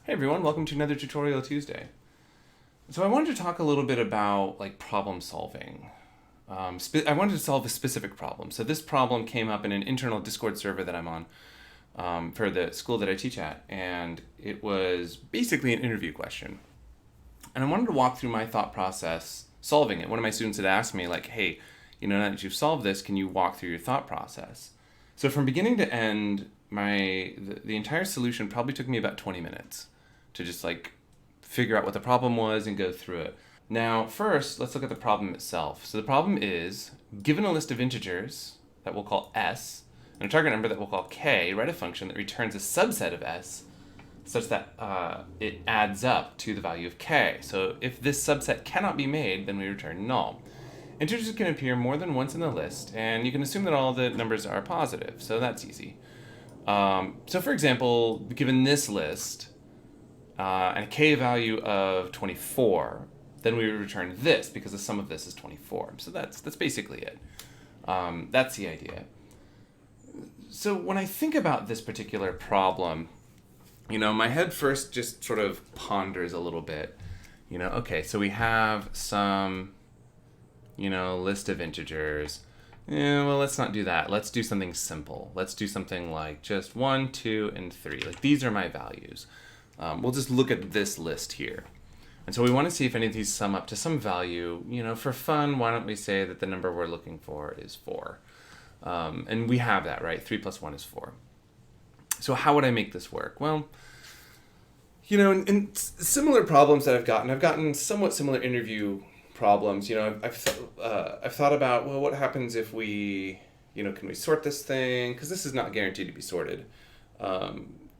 Hey everyone, welcome to another Tutorial Tuesday. So I wanted to talk a little bit about problem solving. I wanted to solve a specific problem. So this problem came up in an internal Discord server that I'm on for the school that I teach at, and it was basically an interview question. And I wanted to walk through my thought process solving it. One of my students had asked me hey, now that you've solved this, can you walk through your thought process? So from beginning to end, the entire solution probably took me about 20 minutes to just figure out what the problem was and go through it. Now, first, let's look at the problem itself. So the problem is, given a list of integers that we'll call s, and a target number that we'll call k, write a function that returns a subset of s such that it adds up to the value of k. So if this subset cannot be made, then we return null. Integers can appear more than once in the list, and you can assume that all the numbers are positive, so that's easy. So for example, given this list, and a k value of 24, then we would return this because the sum of this is 24. So that's basically it. That's the idea. So when I think about this particular problem, my head first just sort of ponders a little bit. Okay, so we have some, list of integers. Well, let's not do that. Let's do something simple. Let's do something like just 1, 2, and 3. These are my values. We'll just look at this list here. And so we want to see if any of these sum up to some value. For fun, why don't we say that the number we're looking for is 4? And we have that, right? 3 plus 1 is 4. So how would I make this work? Well, in similar problems that I've gotten somewhat similar interview problems. I've thought about, well, what happens if we, can we sort this thing? Because this is not guaranteed to be sorted.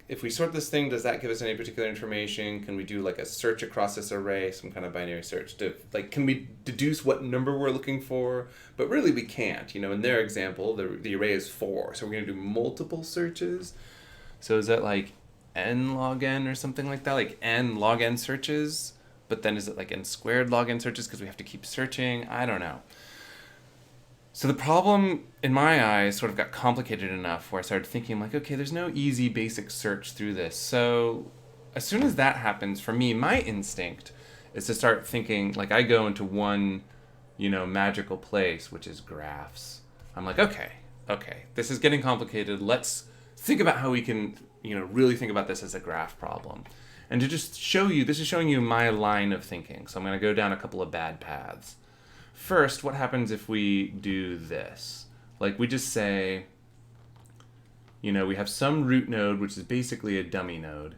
If we sort this thing, does that give us any particular information? Can we do a search across this array, some kind of binary search? Can we deduce what number we're looking for? But really we can't. In their example, the array is 4, so we're going to do multiple searches. So is that n log n or something like that? N log n searches? But then is it n squared log n searches because we have to keep searching? I don't know. So the problem, in my eyes, sort of got complicated enough where I started thinking, okay, there's no easy basic search through this. So as soon as that happens, for me, my instinct is to start thinking, I go into one, magical place, which is graphs. I'm okay, this is getting complicated. Let's think about how we can, really think about this as a graph problem. And to just show you, this is showing you my line of thinking. So I'm going to go down a couple of bad paths. First, what happens if we do this? We just say, we have some root node, which is basically a dummy node,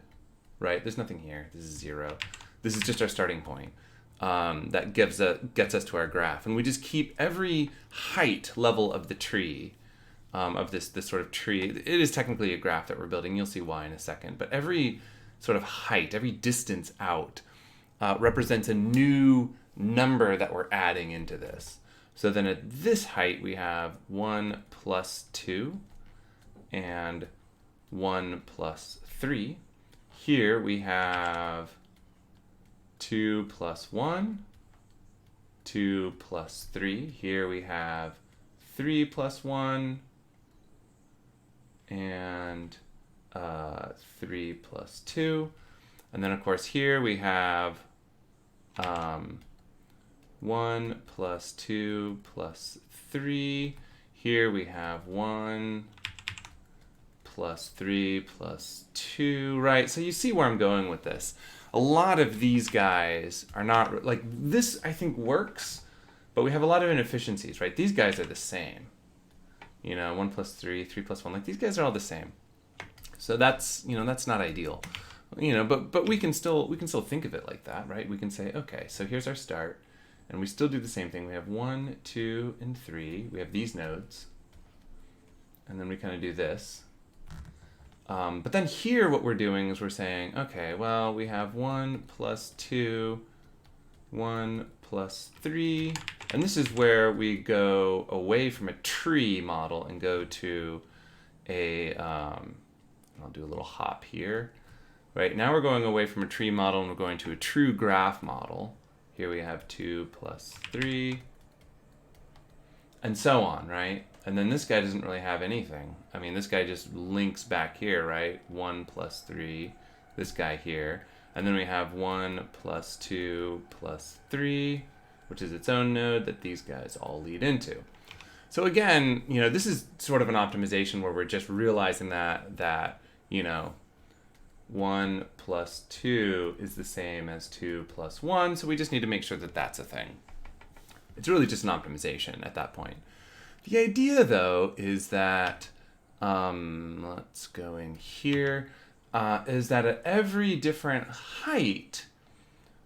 right? There's nothing here. This is 0. This is just our starting point. That gets us to our graph. And we just keep every height level of the tree, of this sort of tree. It is technically a graph that we're building. You'll see why in a second. But every sort of height, every distance out, represents a new number that we're adding into this. So then at this height we have 1 plus 2 and 1 plus 3. Here we have 2 plus 1, 2 plus 3. Here we have 3 plus 1 and 3 plus 2. And then of course here we have 1 plus 2 plus 3. Here we have 1 plus 3 plus 2, right? So you see where I'm going with this. A lot of these guys are not, this I think works, but we have a lot of inefficiencies, right? These guys are the same. 1 plus 3, 3 plus 1, these guys are all the same. So that's, that's not ideal. But we can still think of it like that, right? We can say, okay, so here's our start. And we still do the same thing. We have 1, 2, and 3. We have these nodes. And then we kind of do this. But then here what we're doing is we're saying, okay, well, we have 1 plus 2, 1 plus 3. And this is where we go away from a tree model and go to a, I'll do a little hop here. Right, now we're going away from a tree model and we're going to a true graph model. Here we have 2 plus 3, and so on, right? And then this guy doesn't really have anything. I mean, this guy just links back here, right? 1 plus 3, this guy here. And then we have 1 plus 2 plus 3, which is its own node that these guys all lead into. So again, this is sort of an optimization where we're just realizing that 1 plus 2 is the same as 2 plus 1, so we just need to make sure that that's a thing. It's really just an optimization at that point. The idea, though, is that, let's go in here, is that at every different height,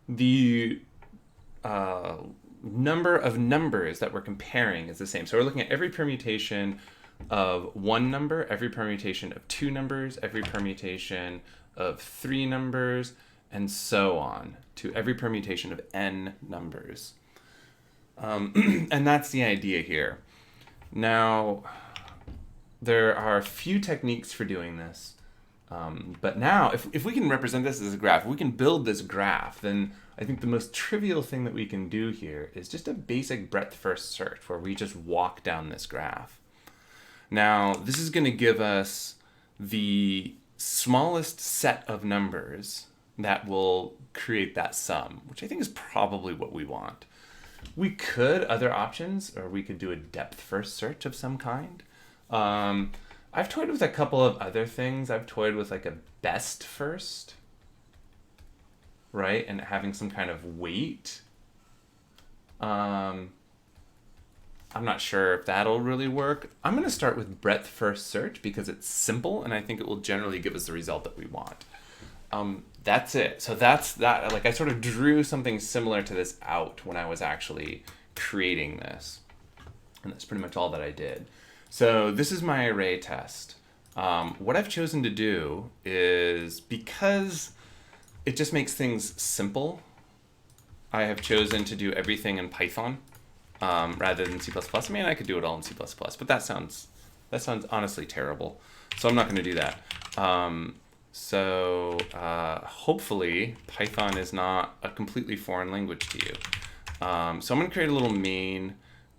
the number of numbers that we're comparing is the same. So we're looking at every permutation of one number, every permutation of two numbers, every permutation of three numbers, and so on, to every permutation of n numbers. And that's the idea here. Now, there are a few techniques for doing this. But now, if we can represent this as a graph, if we can build this graph, then I think the most trivial thing that we can do here is just a basic breadth-first search where we just walk down this graph. Now, this is going to give us the smallest set of numbers that will create that sum, which I think is probably what we want. We could, other options, or we could do a depth-first search of some kind. I've toyed with a couple of other things. I've toyed with like a best first, right? And having some kind of weight. I'm not sure if that'll really work. I'm going to start with breadth first search because it's simple and I think it will generally give us the result that we want. That's it. So that's that. Like I sort of drew something similar to this out when I was actually creating this. And that's pretty much all that I did. So this is my array test. What I've chosen to do is, because it just makes things simple, I have chosen to do everything in Python rather than C++. I mean, I could do it all in C++, but that sounds honestly terrible. So I'm not going to do that. Hopefully Python is not a completely foreign language to you. So I'm going to create a little main.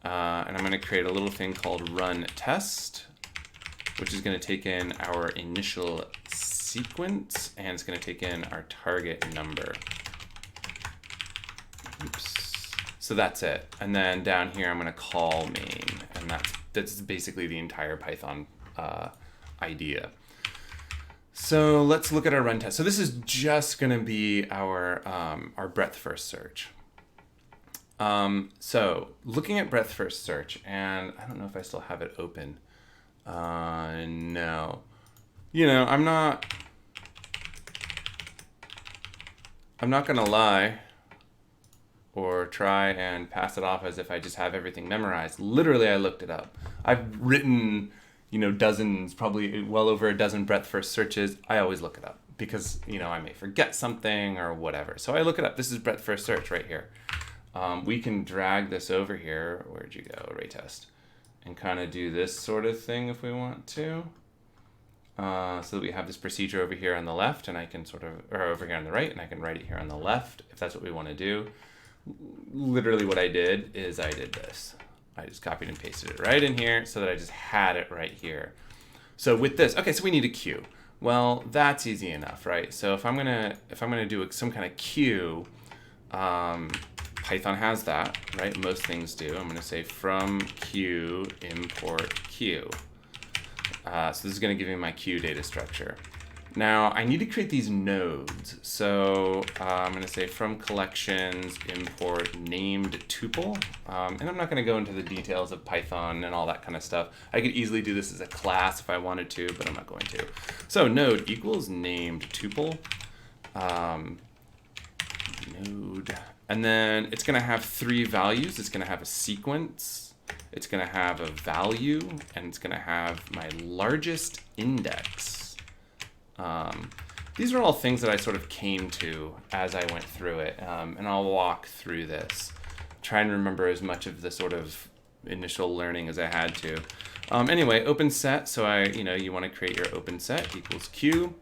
And I'm going to create a little thing called run test, which is going to take in our initial sequence, and it's going to take in our target number. Oops. So that's it. And then down here, I'm going to call main, and that's basically the entire Python idea. So let's look at our run test. So this is just going to be our breadth first search. So looking at breadth first search, and I don't know if I still have it open. No. I'm not gonna lie or try and pass it off as if I just have everything memorized. Literally, I looked it up. I've written, dozens, probably well over a dozen breadth first searches. I always look it up because, I may forget something or whatever. So I look it up. This is breadth first search right here. We can drag this over here. Where'd you go? Array test. And kind of do this sort of thing if we want to. So that we have this procedure over here on the left, and I can or over here on the right, and I can write it here on the left if that's what we want to do. Literally what I did is I did this. I just copied and pasted it right in here so that I just had it right here. So with this, okay, so we need a queue. Well, that's easy enough, right? So if I'm gonna do some kind of queue, Python has that, right? Most things do. I'm going to say from queue import queue. So this is going to give me my queue data structure. Now I need to create these nodes. So I'm going to say from collections import named tuple. And I'm not going to go into the details of Python and all that kind of stuff. I could easily do this as a class if I wanted to, but I'm not going to. So node equals named tuple. Node. And then it's going to have three values. It's going to have a sequence, it's going to have a value, and it's going to have my largest index. These are all things that I sort of came to as I went through it, and I'll walk through this. Try and remember as much of the sort of initial learning as I had to. Anyway, open set. So you want to create your open set equals queue.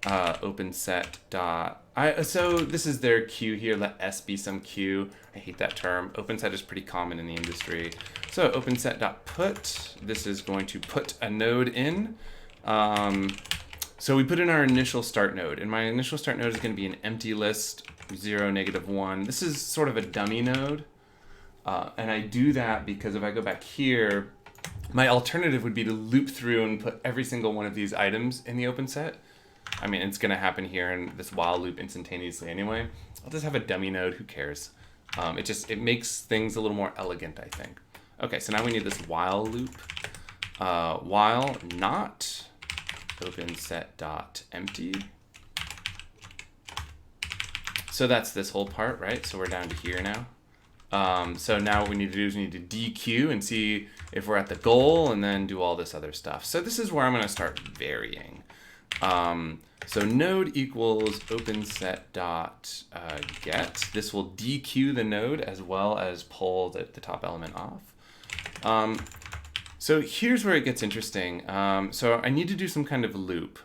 Open set dot. So this is their queue here. Let S be some queue. I hate that term. Open set is pretty common in the industry. So open set dot put. This is going to put a node in. So we put in our initial start node, and my initial start node is going to be an empty list, 0, -1. This is sort of a dummy node. And I do that because if I go back here, my alternative would be to loop through and put every single one of these items in the open set. I mean, it's going to happen here in this while loop instantaneously anyway. I'll just have a dummy node. Who cares? It makes things a little more elegant, I think. Okay, so now we need this while loop. While not open set dot empty. So that's this whole part, right? So we're down to here now. So now what we need to do is we need to dequeue and see if we're at the goal and then do all this other stuff. So this is where I'm going to start varying. So node equals open set dot get. This will dequeue the node as well as pull the top element off. So here's where it gets interesting. So I need to do some kind of loop.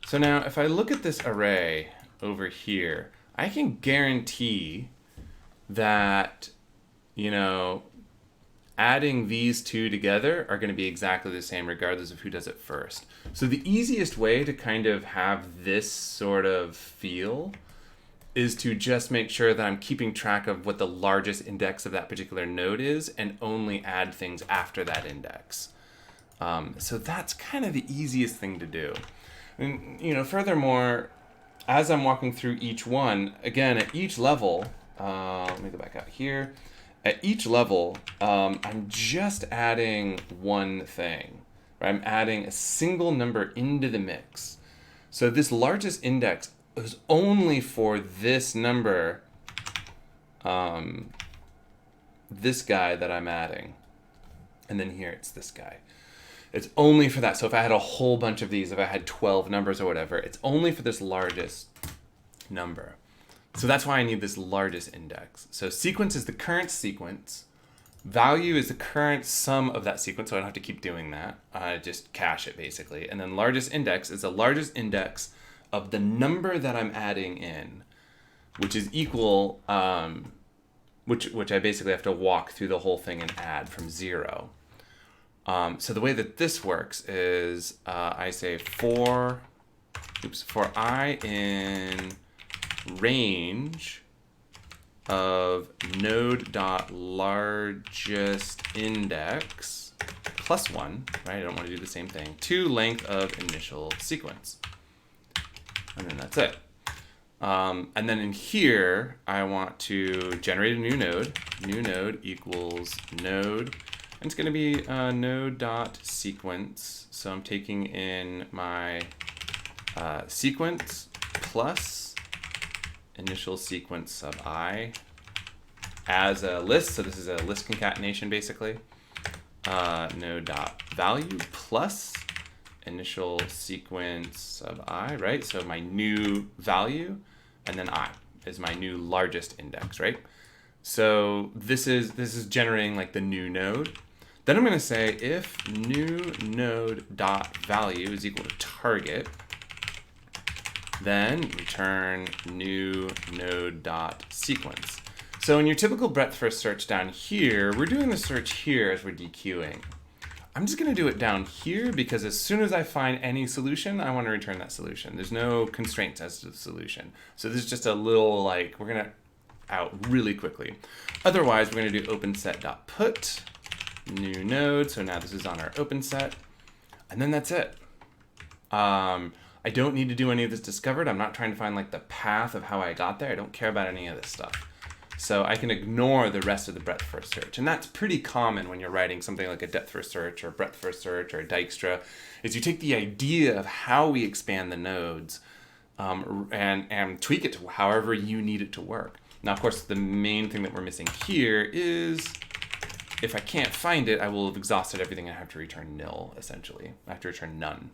So now if I look at this array over here, I can guarantee that, you know, adding these two together are going to be exactly the same regardless of who does it first. So the easiest way to kind of have this sort of feel is to just make sure that I'm keeping track of what the largest index of that particular node is and only add things after that index. So that's kind of the easiest thing to do. And, you know, furthermore, as I'm walking through each one, again, at each level, let me go back out here. At each level, I'm just adding one thing. Right? I'm adding a single number into the mix. So this largest index is only for this number, this guy that I'm adding. And then here it's this guy. It's only for that. So if I had a whole bunch of these, if I had 12 numbers or whatever, it's only for this largest number. So that's why I need this largest index. So sequence is the current sequence. Value is the current sum of that sequence, so I don't have to keep doing that. Just cache it, basically. And then largest index is the largest index of the number that I'm adding in, which is equal, which I basically have to walk through the whole thing and add from 0. So the way that this works is I say for I in range of node.largest index plus 1, right? I don't want to do the same thing, to length of initial sequence. And then that's it. And then in here, I want to generate a new node. New node equals node. And it's going to be node.sequence. So I'm taking in my sequence plus initial sequence sub I as a list. So this is a list concatenation, basically. Node.value plus initial sequence sub I, right? So my new value, and then I is my new largest index, right? So this is generating like the new node. Then I'm going to say if new node dot value is equal to target, then return new node dot sequence. So in your typical breadth first search down here, we're doing the search here as we're dequeuing. I'm just going to do it down here because as soon as I find any solution, I want to return that solution. There's no constraints as to the solution. So this is just a little like, we're going to out really quickly. Otherwise, we're going to do openset.put new node. So now this is on our open set. And then that's it. I don't need to do any of this discovered. I'm not trying to find like the path of how I got there. I don't care about any of this stuff. So I can ignore the rest of the breadth first search. And that's pretty common when you're writing something like a depth first search or breadth first search or a Dijkstra, is you take the idea of how we expand the nodes and tweak it to however you need it to work. Now, of course, the main thing that we're missing here is if I can't find it, I will have exhausted everything and I have to return nil, essentially. I have to return none.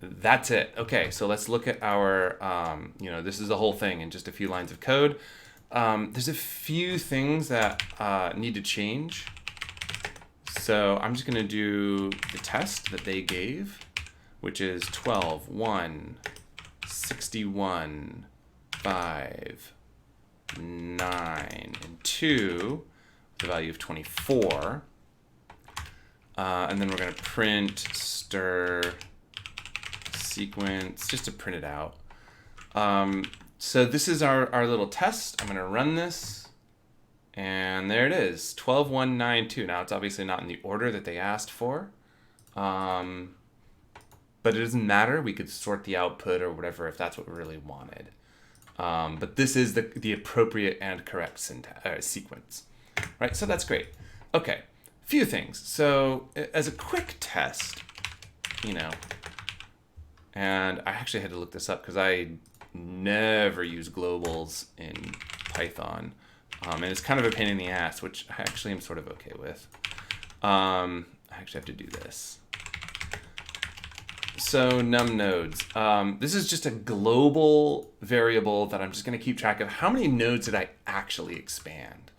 That's it. Okay, so let's look at our, this is the whole thing in just a few lines of code. There's a few things that need to change. So I'm just going to do the test that they gave, which is 12, 1, 61, 5, 9, and 2, the value of 24. And then we're going to print stir sequence just to print it out. So this is our little test. I'm going to run this. And there it is, 12,192. Now it's obviously not in the order that they asked for. But it doesn't matter. We could sort the output or whatever if that's what we really wanted. But this is the appropriate and correct sequence. Right, so that's great. Okay, a few things. So as a quick test, and I actually had to look this up because I never use globals in Python. And it's kind of a pain in the ass, which I actually am sort of okay with. I actually have to do this. So num nodes. This is just a global variable that I'm just going to keep track of. How many nodes did I actually expand?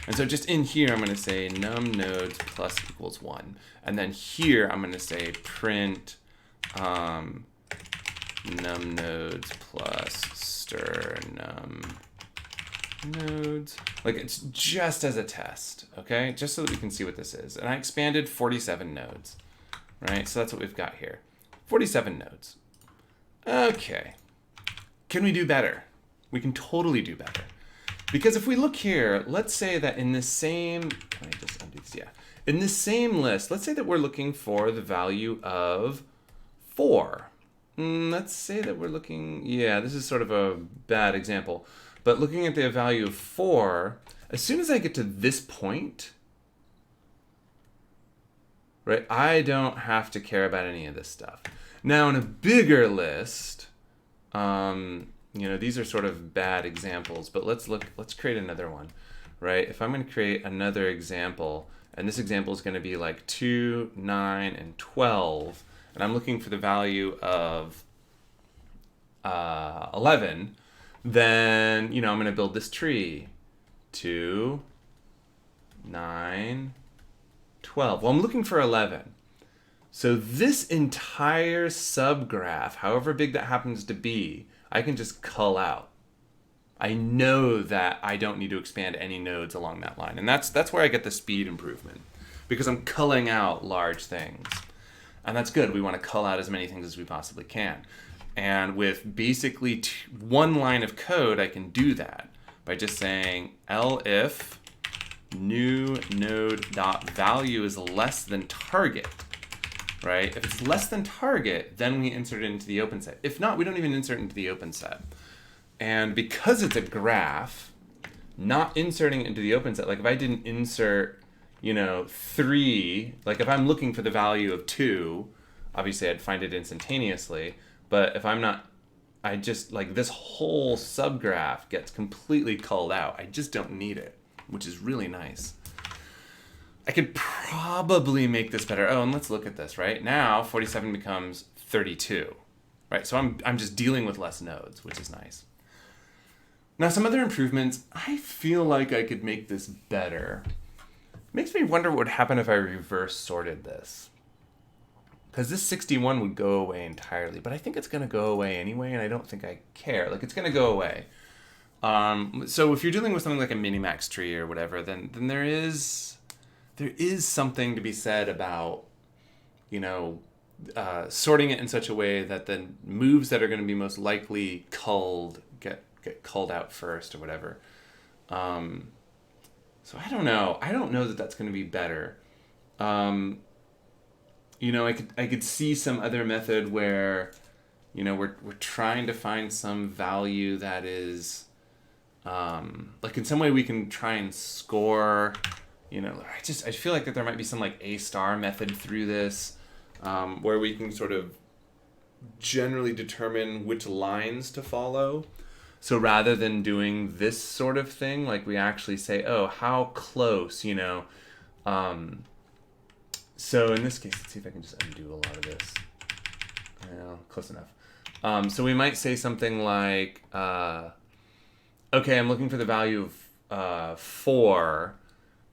And so just in here, I'm going to say num nodes plus equals 1. And then here, I'm going to say print num nodes plus stir num nodes. Like, it's just as a test, okay? Just so that we can see what this is. And I expanded 47 nodes, right? So that's what we've got here. 47 nodes. Okay. Can we do better? We can totally do better. Because if we look here, let's say that in this same, can I just undo this? Yeah. In this same list, let's say that we're looking for the value of 4. Let's say that we're looking, yeah, this is sort of a bad example. But looking at the value of 4, as soon as I get to this point, right, I don't have to care about any of this stuff. Now, in a bigger list, these are sort of bad examples, but let's create another one, right? If I'm going to create another example, and this example is going to be like 2, 9, and 12, and I'm looking for the value of 11, then, I'm going to build this tree. 2, 9, 12. Well, I'm looking for 11. So this entire subgraph, however big that happens to be, I can just cull out. I know that I don't need to expand any nodes along that line. And that's where I get the speed improvement, because I'm culling out large things. And that's good. We want to cull out as many things as we possibly can. And with basically one line of code, I can do that by just saying elif new node dot value is less than target, right? If it's less than target, then we insert it into the open set. If not, we don't even insert it into the open set. And because it's a graph, not inserting it into the open set, like if I didn't insert, 3, like if I'm looking for the value of 2, obviously I'd find it instantaneously. But if I'm not, I just, like, this whole subgraph gets completely culled out. I just don't need it, which is really nice. I could probably make this better. Oh, and let's look at this, right? Now, 47 becomes 32, right? So I'm just dealing with less nodes, which is nice. Now, some other improvements, I feel like I could make this better. Makes me wonder what would happen if I reverse sorted this. Because this 61 would go away entirely, but I think it's going to go away anyway, and I don't think I care. Like, it's going to go away. So if you're dealing with something like a minimax tree or whatever, then there is something to be said about, sorting it in such a way that the moves that are going to be most likely culled get culled out first or whatever. So I don't know. I don't know that that's going to be better. I could see some other method where, we're trying to find some value that is, like in some way we can try and score, I feel like that there might be some like A star method through this, where we can sort of generally determine which lines to follow. So rather than doing this sort of thing, like we actually say, oh, how close, So in this case, let's see if I can just undo a lot of this. Close enough. So we might say something like, okay, I'm looking for the value of 4.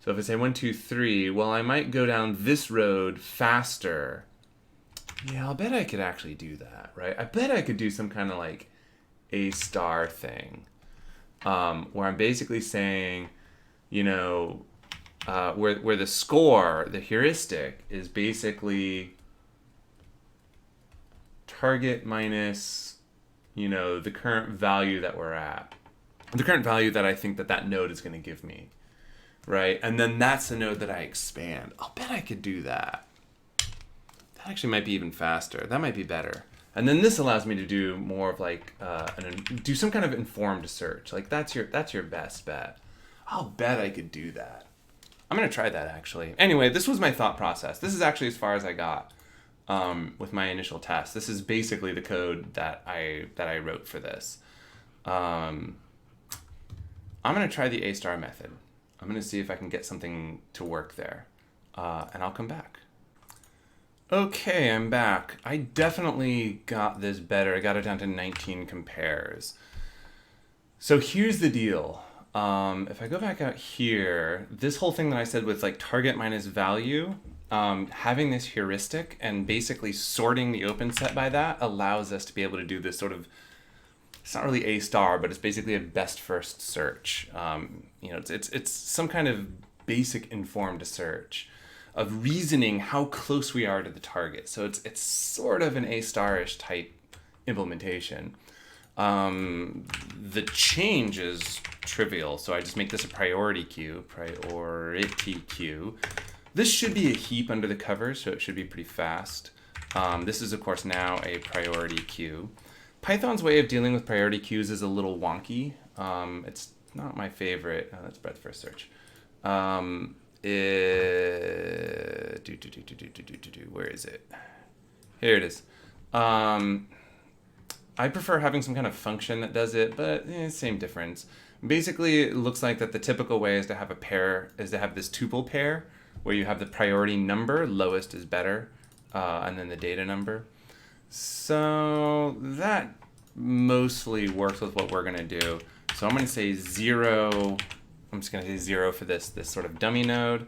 So if I say 1, 2, 3, well, I might go down this road faster. Yeah, I'll bet I could actually do that, right? I bet I could do some kind of like A star thing, where I'm basically saying, where the score, the heuristic, is basically target minus, the current value that we're at. The current value that I think that node is going to give me, right? And then that's the node that I expand. I'll bet I could do that. That actually might be even faster. That might be better. And then this allows me to do more of like, do some kind of informed search. Like that's your best bet. I'll bet I could do that. I'm going to try that actually. Anyway, this was my thought process. This is actually as far as I got with my initial test. This is basically the code that I wrote for this. I'm going to try the A* method. I'm going to see if I can get something to work there. And I'll come back. Okay, I'm back. I definitely got this better. I got it down to 19 compares. So here's the deal. If I go back out here, this whole thing that I said with like target minus value, having this heuristic and basically sorting the open set by that allows us to be able to do this sort of, it's not really A*, but it's basically a best first search. It's some kind of basic informed search of reasoning how close we are to the target. So it's sort of an A*-ish type implementation. The change is trivial, so I just make this a priority queue. This should be a heap under the covers, so it should be pretty fast. This is, of course, now a priority queue. Python's way of dealing with priority queues is a little wonky. It's not my favorite. That's breadth first search. Where is it? Here it is. I prefer having some kind of function that does it, but same difference. Basically, it looks like that the typical way is to have this tuple pair where you have the priority number, lowest is better, and then the data number. So that mostly works with what we're going to do. So I'm going to say 0. I'm just going to say 0 for this sort of dummy node.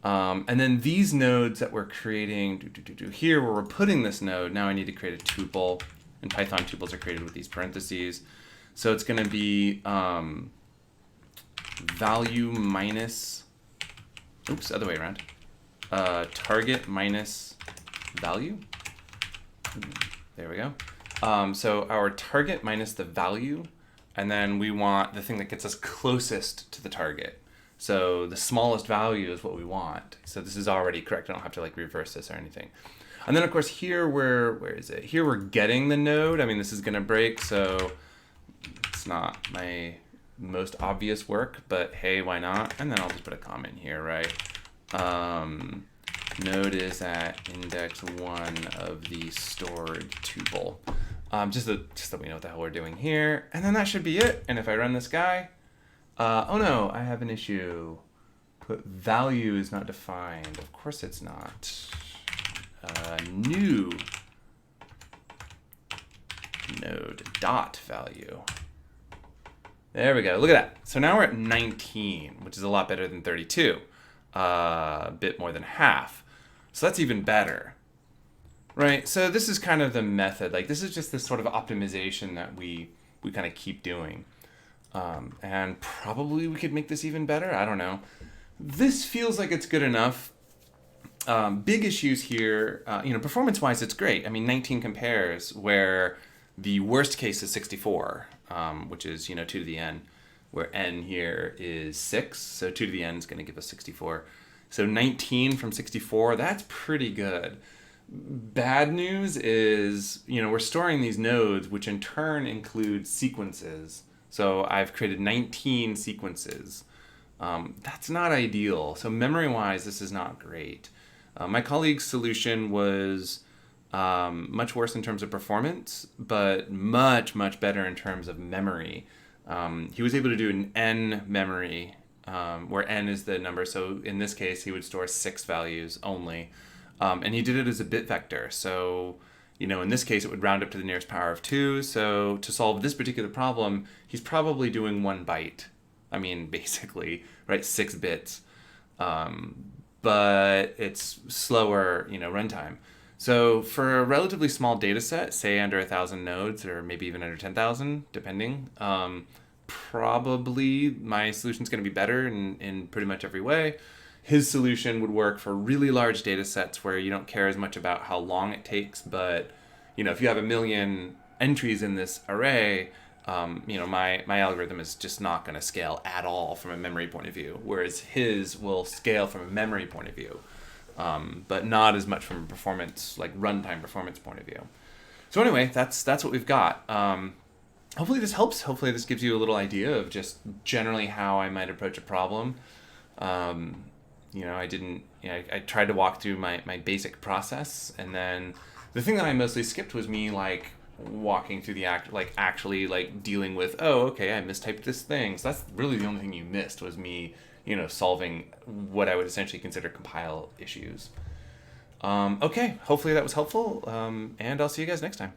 And then these nodes that we're creating here where we're putting this node, now I need to create a tuple. In Python, tuples are created with these parentheses. So it's going to be value minus, other way around. Target minus value. There we go. So our target minus the value, and then we want the thing that gets us closest to the target. So the smallest value is what we want. So this is already correct. I don't have to like reverse this or anything. And then of course here where is it? Here we're getting the node. I mean, this is gonna break, so it's not my most obvious work, but hey, why not? And then I'll just put a comment here, right? Node is at index 1 of the stored tuple. Just that we know what the hell we're doing here. And then that should be it. And if I run this guy, oh no, I have an issue. Put value is not defined. Of course it's not. New node dot value. There we go. Look at that. So now we're at 19, which is a lot better than 32. A bit more than half. So that's even better. Right, so this is kind of the method. Like this is just this sort of optimization that we kind of keep doing. And probably we could make this even better. I don't know. This feels like it's good enough. Big issues here, performance-wise, it's great. I mean, 19 compares where the worst case is 64, which is, 2 to the n, where n here is 6. So 2 to the n is going to give us 64. So 19 from 64, that's pretty good. Bad news is, we're storing these nodes, which in turn include sequences. So I've created 19 sequences. That's not ideal. So memory-wise, this is not great. My colleague's solution was much worse in terms of performance, but much, much better in terms of memory. He was able to do an n memory, where n is the number. So in this case, he would store 6 values only. And he did it as a bit vector. So, in this case, it would round up to the nearest power of 2. So to solve this particular problem, he's probably doing 1 byte. I mean, basically, right, 6 bits. But it's slower, runtime. So for a relatively small data set, say under 1,000 nodes or maybe even under 10,000, depending, probably my solution is going to be better in pretty much every way. His solution would work for really large data sets where you don't care as much about how long it takes, but if you have a million entries in this array, my algorithm is just not going to scale at all from a memory point of view, whereas his will scale from a memory point of view, but not as much from a performance, like runtime performance point of view. So anyway, that's what we've got. Hopefully this helps. Hopefully this gives you a little idea of just generally how I might approach a problem. I tried to walk through my basic process, and then the thing that I mostly skipped was me like walking through the actually like dealing with, oh, okay, I mistyped this thing. So that's really the only thing you missed, was me, solving what I would essentially consider compile issues. Okay, hopefully that was helpful, and I'll see you guys next time.